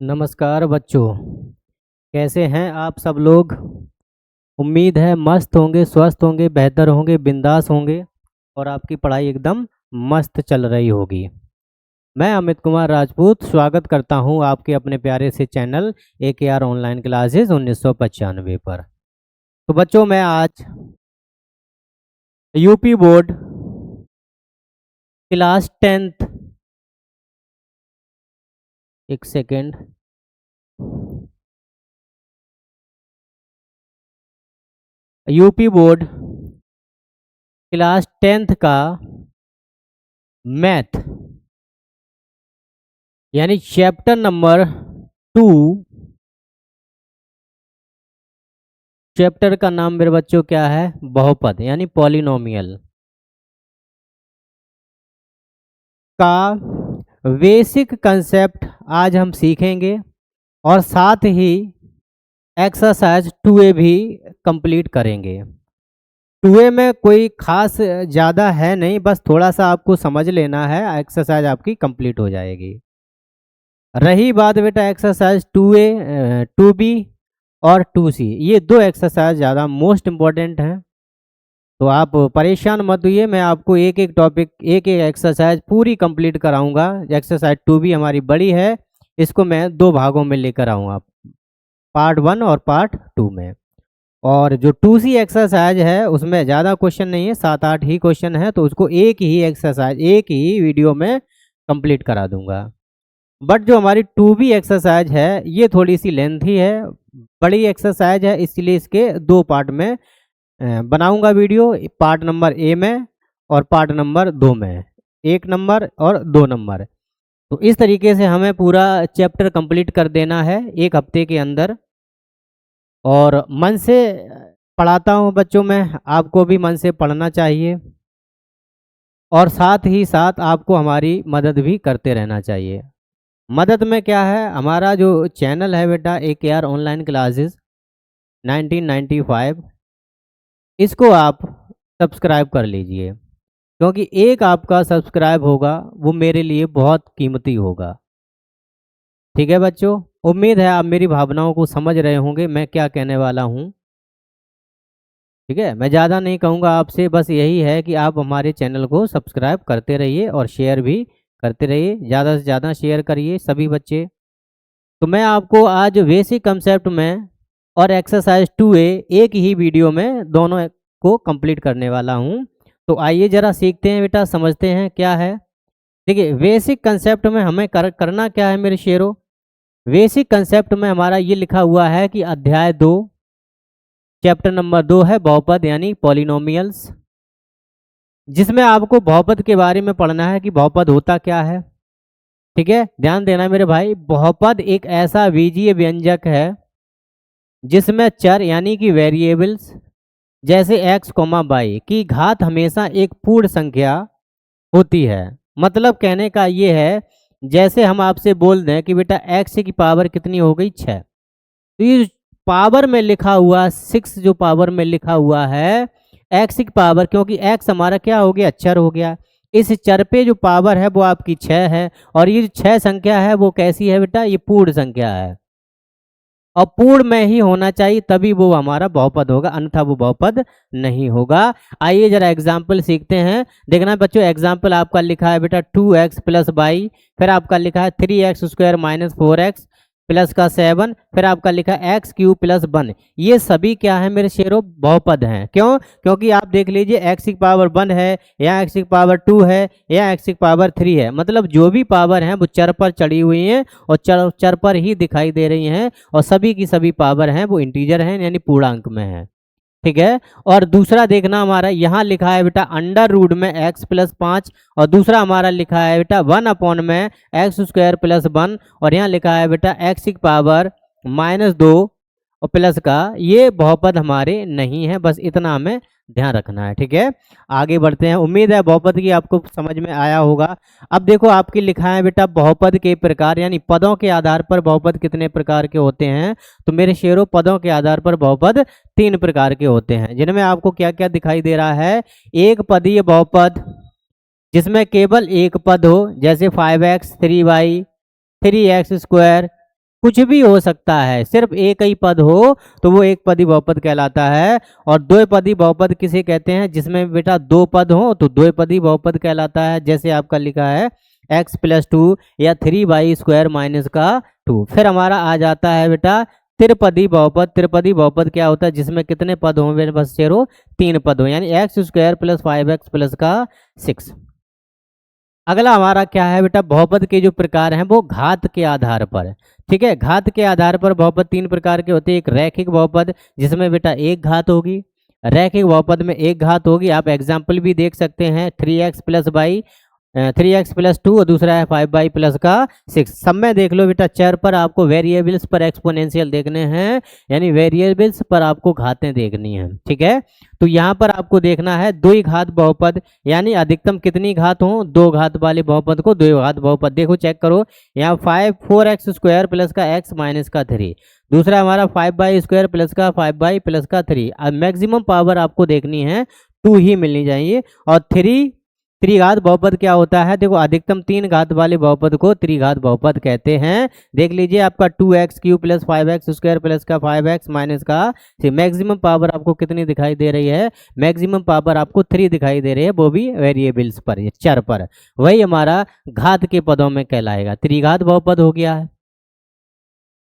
नमस्कार बच्चों, कैसे हैं आप सब लोग। उम्मीद है मस्त होंगे, स्वस्थ होंगे, बेहतर होंगे, बिंदास होंगे और आपकी पढ़ाई एकदम मस्त चल रही होगी। मैं अमित कुमार राजपूत स्वागत करता हूं आपके अपने प्यारे से चैनल AKR ऑनलाइन क्लासेस 1995 पर। तो बच्चों, मैं आज यूपी बोर्ड क्लास 10th, एक second, UP board class 10th का मैथ यानी चैप्टर नंबर 2। चैप्टर का नाम मेरे बच्चों क्या है? बहुपद यानी पॉलिनोमियल का बेसिक कंसेप्ट आज हम सीखेंगे और साथ ही एक्सरसाइज 2A भी कंप्लीट करेंगे। 2A में कोई खास ज़्यादा है नहीं, बस थोड़ा सा आपको समझ लेना है, एक्सरसाइज आपकी कंप्लीट हो जाएगी। रही बात बेटा एक्सरसाइज 2A, 2B और 2C, ये दो एक्सरसाइज ज़्यादा मोस्ट इम्पॉर्टेंट हैं। तो आप परेशान मत होइए, मैं आपको एक एक टॉपिक, एक एक एक्सरसाइज पूरी कंप्लीट कराऊंगा। एक्सरसाइज 2B हमारी बड़ी है, इसको मैं दो भागों में लेकर आऊँगा, पार्ट 1 और पार्ट 2 में। और जो 2C एक्सरसाइज है उसमें ज़्यादा क्वेश्चन नहीं है, 7-8 ही क्वेश्चन है, तो उसको एक ही एक्सरसाइज एक ही वीडियो में कंप्लीट करा दूंगा। बट जो हमारी 2B एक्सरसाइज है ये थोड़ी सी लेंथी है, बड़ी एक्सरसाइज है, इसलिए इसके दो पार्ट में बनाऊंगा वीडियो, पार्ट नंबर A में और पार्ट नंबर 2 में, 1 नंबर और 2 नंबर। तो इस तरीके से हमें पूरा चैप्टर कंप्लीट कर देना है एक हफ्ते के अंदर। और मन से पढ़ाता हूँ बच्चों, मैं आपको भी मन से पढ़ना चाहिए और साथ ही साथ आपको हमारी मदद भी करते रहना चाहिए। मदद में क्या है, हमारा जो चैनल है बेटा AKR ऑनलाइन क्लासेस 1995, इसको आप सब्सक्राइब कर लीजिए, क्योंकि एक आपका सब्सक्राइब होगा वो मेरे लिए बहुत कीमती होगा। ठीक है बच्चों, उम्मीद है आप मेरी भावनाओं को समझ रहे होंगे मैं क्या कहने वाला हूँ। ठीक है, मैं ज़्यादा नहीं कहूँगा आपसे, बस यही है कि आप हमारे चैनल को सब्सक्राइब करते रहिए और शेयर भी करते रहिए, ज़्यादा से ज़्यादा शेयर करिए सभी बच्चे। तो मैं आपको आज बेसिक कंसेप्ट में और एक्सरसाइज 2A एक ही वीडियो में दोनों को कंप्लीट करने वाला हूँ। तो आइए ज़रा सीखते हैं बेटा, समझते हैं क्या है। देखिए, बेसिक कंसेप्ट में हमें करना क्या है मेरे शेरों। बेसिक कंसेप्ट में हमारा ये लिखा हुआ है कि अध्याय 2 चैप्टर नंबर 2 है बहुपद यानी पॉलिनोमियल्स, जिसमें आपको बहुपद के बारे में पढ़ना है कि बहुपद होता क्या है। ठीक है, ध्यान देना मेरे भाई, बहुपद एक ऐसा बीजीय व्यंजक है जिसमें चर यानी कि वेरिएबल्स जैसे x, y की घात हमेशा एक पूर्ण संख्या होती है। मतलब कहने का ये है, जैसे हम आपसे बोल दें कि बेटा x की पावर कितनी हो गई 6, तो ये पावर में लिखा हुआ 6 जो पावर में लिखा हुआ है x की पावर, क्योंकि x हमारा क्या हो गया, चर हो गया, इस चर पे जो पावर है वो आपकी 6 है। और ये जो 6 संख्या है वो कैसी है बेटा, ये पूर्ण संख्या है और पूर्ण में ही होना चाहिए, तभी वो हमारा बहुपद होगा, अन्यथा वो बहुपद नहीं होगा। आइए जरा एग्जाम्पल सीखते हैं। देखना बच्चों, एग्जाम्पल आपका लिखा है बेटा 2x + y, फिर आपका लिखा है 3x² - 4x प्लस का 7, फिर आपका लिखा है x³ + 1। ये सभी क्या है मेरे शेरों, बहुपद हैं। क्यों? क्योंकि आप देख लीजिए x की पावर 1 है या x की पावर 2 है या x की पावर 3 है, मतलब जो भी पावर हैं वो चर पर चढ़ी हुई हैं और चर पर ही दिखाई दे रही हैं, और सभी की सभी पावर हैं वो इंटीजर हैं यानी पूर्णांक में है। ठीक है, और दूसरा देखना, हमारा यहाँ लिखा है बेटा √ में x + 5, और दूसरा हमारा लिखा है बेटा 1 में x² + 1, और यहाँ लिखा है बेटा x की पावर -2 और प्लस का। ये बहुपद हमारे नहीं है, बस इतना हमें ध्यान रखना है। ठीक है, आगे बढ़ते हैं। उम्मीद है बहुपद की आपको समझ में आया होगा। अब देखो आपकी लिखा है बेटा बहुपद के प्रकार, यानी पदों के आधार पर बहुपद कितने प्रकार के होते हैं। तो मेरे शेरों, पदों के आधार पर बहुपद 3 प्रकार के होते हैं, जिनमें आपको क्या क्या दिखाई दे रहा है। एक पदीय बहुपद, जिसमें केवल एक पद हो, जैसे 5x 3y 3x², कुछ भी हो सकता है, सिर्फ एक ही पद हो तो वो एक पदी बहुपद कहलाता है। और दो पदी बहुपद किसे कहते हैं? जिसमें बेटा दो पद हो तो दो पदी बहुपद कहलाता है। जैसे आपका लिखा है x+2 या 3y² माइनस का 2। फिर हमारा आ जाता है बेटा त्रिपदी बहुपद। त्रिपदी बहुपद क्या होता है? जिसमें कितने पद हों मेरे पास? शेरो 3 पद हो, यानी x² + 5x + का 6। अगला हमारा क्या है बेटा? बहुपद के जो प्रकार हैं वो घात के आधार पर। ठीक है, घात के आधार पर बहुपद 3 प्रकार के होते हैं। एक रैखिक बहुपद जिसमें बेटा एक घात होगी, रैखिक बहुपद में एक घात होगी। आप एग्जाम्पल भी देख सकते हैं, 3x + 2 और दूसरा है 5y + का 6। सब में देख लो बेटा, चर पर आपको वेरिएबल्स पर एक्सपोनेंशियल देखने हैं, यानी वेरिएबल्स पर आपको घातें देखनी है। ठीक है, तो यहाँ पर आपको देखना है द्विघात बहुपद, यानी अधिकतम कितनी घात हो? 2 घात वाले बहुपद को द्विघात बहुपद। देखो चेक करो, यहाँ 4x² + का x माइनस का 3, दूसरा हमारा 5y² + का 5y + का 3। अब मैक्सिमम पावर आपको देखनी है 2 ही मिलनी चाहिए। और त्रिघात बहुपद क्या होता है? देखो अधिकतम 3 घात वाले बहुपद को त्रिघात बहुपद कहते हैं। देख लीजिए आपका 2x³ + 5x² + का 5x माइनस का, मैक्सिमम पावर आपको कितनी दिखाई दे रही है? मैक्सिमम पावर आपको 3 दिखाई दे रही है, वो भी वेरिएबल्स पर, चर पर। वही हमारा घात के पदों में कहलाएगा, त्रिघात बहुपद हो गया है।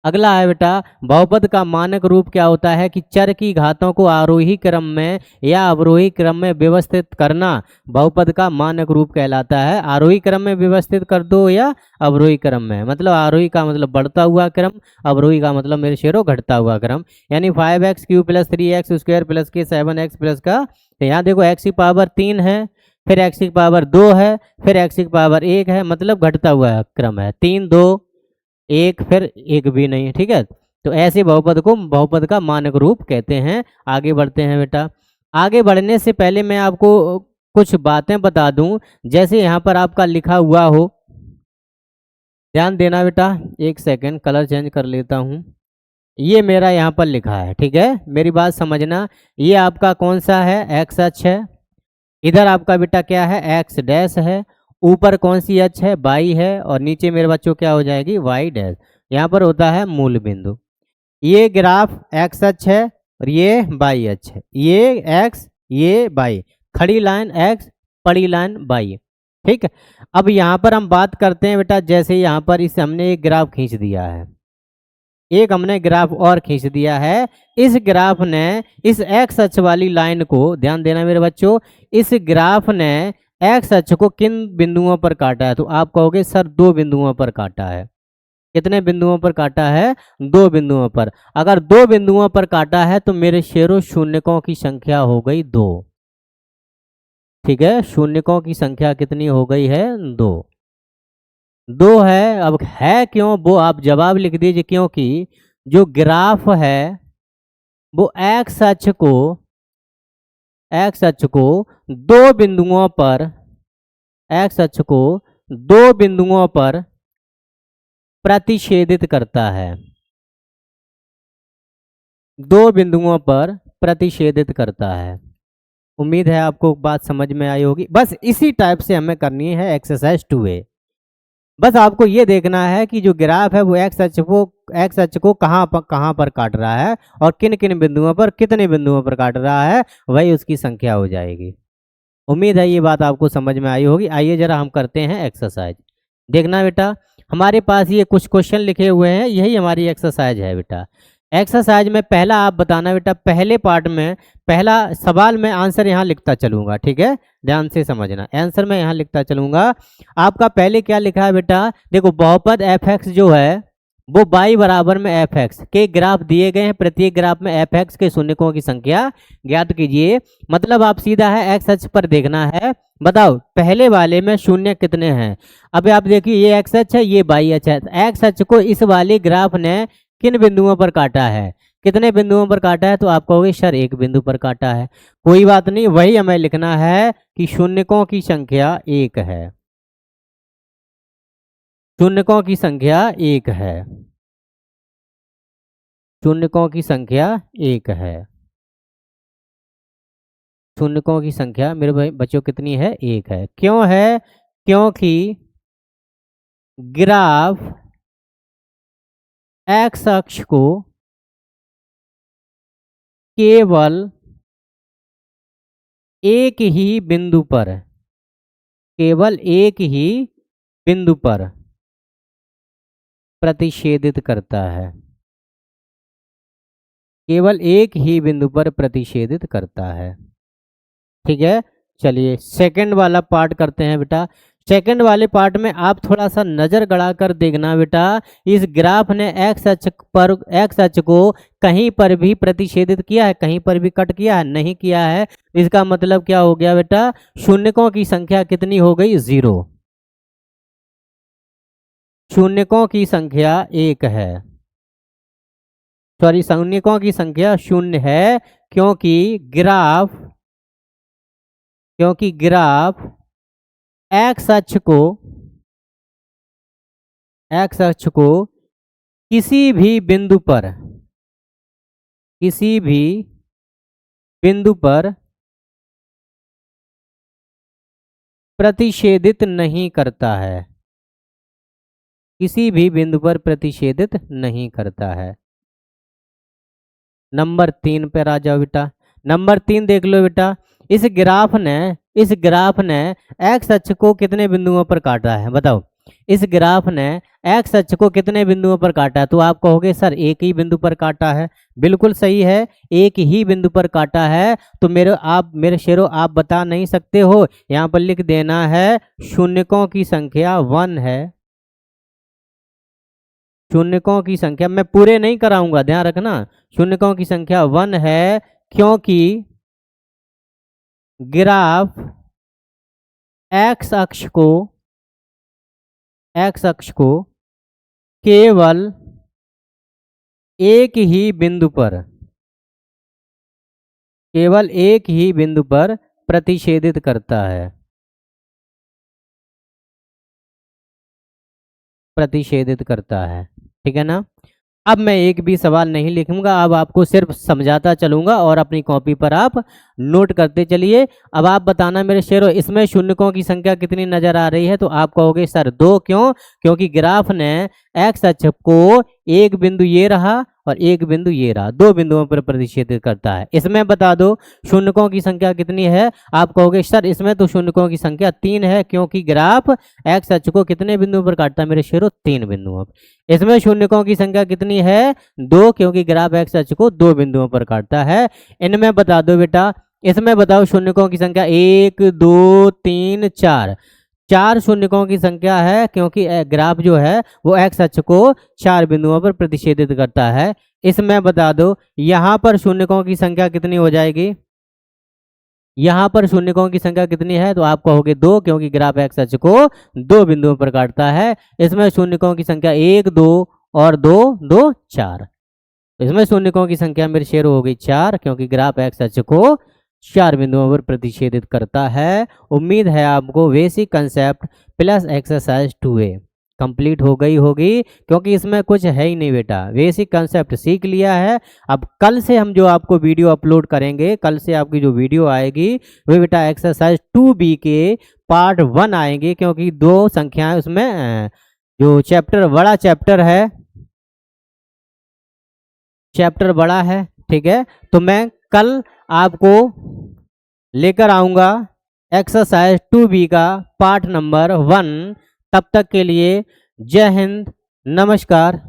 अगला है बेटा बहुपद का मानक रूप क्या होता है? कि चर की घातों को आरोही क्रम में या अवरोही क्रम में व्यवस्थित करना बहुपद का मानक रूप कहलाता है। आरोही क्रम में व्यवस्थित कर दो या अवरोही क्रम में, मतलब आरोही का मतलब बढ़ता हुआ क्रम, अवरोही का मतलब मेरे शेरों घटता हुआ क्रम। यानी 5x³ + 3x² + के 7x + का, यहाँ देखो x की पावर 3 है, फिर x की पावर 2 है, फिर x की पावर 1 है, मतलब घटता हुआ क्रम है, 3 2 1, फिर एक भी नहीं। ठीक है, तो ऐसे बहुपद को बहुपद का मानक रूप कहते हैं। आगे बढ़ते हैं बेटा। आगे बढ़ने से पहले मैं आपको कुछ बातें बता दूं। जैसे यहाँ पर आपका लिखा हुआ हो, ध्यान देना बेटा, एक सेकंड कलर चेंज कर लेता हूँ। ये मेरा यहाँ पर लिखा है, ठीक है, मेरी बात समझना। ये आपका कौन सा है? एक्स अक्ष है। इधर आपका बेटा क्या है? एक्स डैश है। ऊपर कौन सी अक्ष है? वाई है। और नीचे मेरे बच्चों क्या हो जाएगी? Y dash. यहाँ पर होता है मूल बिंदु। ये ग्राफ एक्स अक्ष है और ये वाई अक्ष है। ये एक्स, ये वाई, खड़ी लाइन एक्स, पड़ी लाइन वाई। ठीक है, अब यहाँ पर हम बात करते हैं बेटा, जैसे यहाँ पर इस हमने एक ग्राफ खींच दिया है, एक हमने ग्राफ और खींच दिया है। इस ग्राफ ने इस एक्स अक्ष वाली लाइन को, ध्यान देना मेरे बच्चों, इस ग्राफ ने एक्स अक्ष को किन बिंदुओं पर काटा है? तो आप कहोगे सर 2 बिंदुओं पर काटा है। कितने बिंदुओं पर काटा है? 2 बिंदुओं पर। अगर 2 बिंदुओं पर काटा है तो मेरे शेरों शून्यकों की संख्या हो गई 2। ठीक है, शून्यकों की संख्या कितनी हो गई है? 2। 2 है। अब है क्यों वो आप जवाब लिख दीजिए, क्योंकि जो ग्राफ है वो एक्स अक्ष को 2 बिंदुओं पर, एक्स अक्ष को 2 बिंदुओं पर प्रतिच्छेदित करता है। 2 बिंदुओं पर प्रतिच्छेदित करता है। उम्मीद है आपको बात समझ में आई होगी। बस इसी टाइप से हमें करनी है एक्सरसाइज 2A। बस आपको ये देखना है कि जो ग्राफ है वो एक्स अक्ष को कहाँ पर काट रहा है और किन किन बिंदुओं पर, कितने बिंदुओं पर काट रहा है, वही उसकी संख्या हो जाएगी। उम्मीद है ये बात आपको समझ में आई होगी। आइए जरा हम करते हैं एक्सरसाइज। देखना बेटा, हमारे पास ये कुछ क्वेश्चन लिखे हुए हैं, यही हमारी एक्सरसाइज है बेटा। एक्सरसाइज में पहला आप बताना बेटा, पहले पार्ट में पहला सवाल में आंसर यहाँ लिखता चलूंगा। ठीक है, ध्यान से समझना, आंसर मैं यहाँ लिखता चलूंगा। आपका पहले क्या लिखा है बेटा? देखो बहुपद एफ एक्स जो है वो y बराबर में एफ एक्स के ग्राफ दिए गए हैं। प्रत्येक ग्राफ में एफ एक्स के शून्यकों की संख्या ज्ञात कीजिए। मतलब आप सीधा है एक्स अक्ष पर देखना है। बताओ पहले वाले में शून्य कितने हैं? अब आप देखिए, ये एक्स अक्ष है, ये वाई अक्ष है। एक्स अक्ष को इस वाले ग्राफ ने किन बिंदुओं पर काटा है? कितने बिंदुओं पर काटा है? तो आप कहोगे सर 1 बिंदु पर काटा है। कोई बात नहीं, वही हमें लिखना है कि शून्यकों की संख्या 1 है। शून्यकों की संख्या 1 है। शून्यकों की संख्या 1 है। शून्यकों की संख्या मेरे भाई बच्चों कितनी है? 1 है। क्यों है? क्योंकि ग्राफ एक्स अक्ष को केवल एक ही बिंदु पर, केवल एक ही बिंदु पर प्रतिच्छेदित करता है, केवल एक ही बिंदु पर प्रतिच्छेदित करता है। ठीक है, चलिए सेकंड वाला पार्ट करते हैं बेटा। सेकंड वाले पार्ट में आप थोड़ा सा नजर गड़ा कर देखना बेटा, इस ग्राफ ने एक्स अक्ष को कहीं पर भी प्रतिच्छेदित किया है, कहीं पर भी कट किया है, नहीं किया है। इसका मतलब क्या हो गया बेटा, शून्यकों की संख्या कितनी हो गई, 0। शून्यकों की संख्या 1 है, सॉरी शून्यकों की संख्या 0 है, क्योंकि ग्राफ एक्स अक्ष को किसी भी बिंदु पर प्रतिच्छेदित नहीं करता है, किसी भी बिंदु पर प्रतिच्छेदित नहीं करता है। नंबर 3 पर आ जाओ बेटा। नंबर 3 देख लो बेटा, इस ग्राफ ने एक्स अक्ष को कितने बिंदुओं पर काटा है, बताओ। इस ग्राफ ने एक्स अक्ष को कितने बिंदुओं पर काटा है, तो आप कहोगे सर एक ही बिंदु पर काटा है। बिल्कुल सही है, एक ही बिंदु पर काटा है। तो मेरे शेरों आप बता नहीं सकते हो, यहाँ पर लिख देना है शून्यकों की संख्या 1 है। शून्यकों की संख्या मैं पूरे नहीं कराऊंगा, ध्यान रखना, शून्यकों की संख्या 1 है, क्योंकि ग्राफ एक्स अक्ष को केवल एक ही बिंदु पर प्रतिच्छेदित करता है, ठीक है ना। अब मैं एक भी सवाल नहीं लिखूंगा, अब आपको सिर्फ समझाता चलूंगा और अपनी कॉपी पर आप नोट करते चलिए। अब आप बताना मेरे शेरों, इसमें शून्यकों की संख्या कितनी नजर आ रही है, तो आप कहोगे सर 2। क्यों, क्योंकि ग्राफ ने एक्स अक्ष को एक बिंदु ये रहा और एक बिंदु ये रहा, 2 बिंदुओं पर प्रतिच्छेदित करता है। इसमें बता दो शून्यकों की संख्या कितनी है, आप कहोगे सर इसमें तो शून्यकों की संख्या 3 है, क्योंकि ग्राफ एक्स अक्ष को कितने बिंदुओं पर काटता है मेरे शेरों, 3 बिंदुओं। इसमें शून्यकों की संख्या कितनी है, 2, क्योंकि ग्राफ एक्स अक्ष को 2 बिंदुओं पर काटता है। इनमें बता दो बेटा, इसमें बताओ शून्यकों की संख्या 1 2 3 4, 4 शून्यकों की संख्या है, क्योंकि ग्राफ जो है वो एक्स अक्ष को 4 बिंदुओं पर प्रतिच्छेदित करता है। इसमें बता दो यहाँ पर शून्यकों की संख्या कितनी हो जाएगी, यहाँ पर शून्यकों की संख्या कितनी है, तो आप कहोगे 2, क्योंकि ग्राफ एक्स अक्ष को 2 बिंदुओं पर काटता है। इसमें शून्यकों की संख्या 1 2 और 2 2 4, इसमें शून्यकों की संख्या मेरे शेर हो गई 4, क्योंकि ग्राफ एक्स अक्ष को 4 बिंदुओं पर प्रतिच्छेदित करता है। उम्मीद है आपको basic concept plus exercise 2A complete हो गई होगी, क्योंकि इसमें कुछ है ही नहीं बेटा, बेसिक कंसेप्ट सीख लिया है। अब कल से हम जो आपको वीडियो अपलोड करेंगे, कल से आपकी जो वीडियो आएगी वो बेटा एक्सरसाइज 2B के पार्ट 1 आएंगे, क्योंकि 2 संख्याएं उसमें जो बड़ा चैप्टर बड़ा है, ठीक है। तो मैं कल आपको लेकर आऊँगा एक्सरसाइज 2B का पार्ट नंबर 1। तब तक के लिए जय हिंद, नमस्कार।